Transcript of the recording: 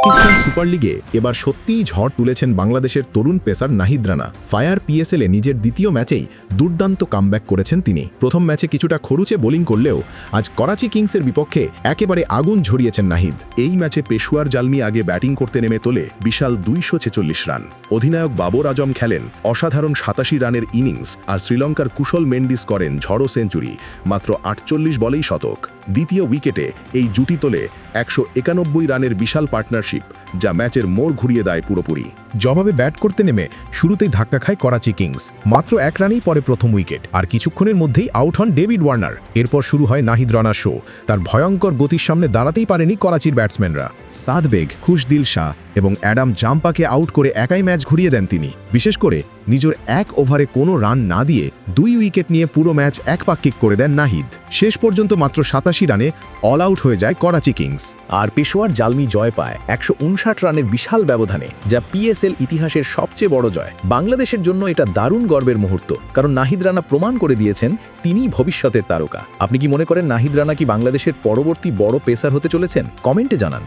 Pakistan super লিগে এবার সত্যিই ঝড় তুলেছেন বাংলাদেশের তরুণ পেসার নাহিদ রানা। ফায়ার পিএসএলে নিজের দ্বিতীয় ম্যাচেই দুর্দান্ত কামব্যাক করেছেন তিনি। প্রথম ম্যাচে কিছুটা খরুচে বোলিং করলেও আজ করাচি কিংসের বিপক্ষে একেবারে আগুন ঝরিয়েছেন নাহিদ। এই ম্যাচে পেশোয়ার জালমি আগে ব্যাটিং করতে নেমে তোলে বিশাল 246 রান। অধিনায়ক বাবর আজম খেলেন অসাধারণ 87 রানের ইনিংস, আর শ্রীলঙ্কার কুশল মেন্ডিস করেন ঝড়ো সেঞ্চুরি, মাত্র 48 বলেই শতক। দ্বিতীয় উইকেটে এই জুটি তোলে 191 রানের বিশাল পার্টনারশিপ, যা ম্যাচের মোড় ঘুরিয়ে দেয় পুরোপুরি। জবাবে ব্যাট করতে নেমে শুরুতেই ধাক্কা খায় করাচি কিংস। মাত্র 1 রানেই পরে প্রথম উইকেট, আর কিছুক্ষণের মধ্যেই আউট হন ডেভিড ওয়ার্নার। এরপর শুরু হয় নাহিদ রানার শো। তার ভয়ঙ্কর গতির সামনে দাঁড়াতেই পারেনি করাচির ব্যাটসম্যানরা। সাদ বেগ, খুশদিল শাহ এবং অ্যাডাম জাম্পাকে আউট করে একাই ম্যাচ ঘুরিয়ে দেন তিনি। বিশেষ করে নিজের 1 ওভারে কোনো রান না দিয়ে 2 উইকেট নিয়ে পুরো ম্যাচ একপাক্ষিক করে দেন নাহিদ। শেষ পর্যন্ত মাত্র 87 রানে অল আউট হয়ে যায় করাচি কিংস। আর পেশোয়ার জালমি জয় পায় 159 রানের বিশাল ব্যবধানে, যা পিএসএল ইতিহাসের সবচেয়ে বড় জয়। বাংলাদেশের জন্য এটা দারুণ গর্বের মুহূর্ত, কারণ নাহিদ রানা প্রমাণ করে দিয়েছেন তিনিই ভবিষ্যতের তারকা। আপনি কি মনে করেন নাহিদ রানা কি বাংলাদেশের পরবর্তী বড় পেসার হতে চলেছেন? কমেন্টে জানান।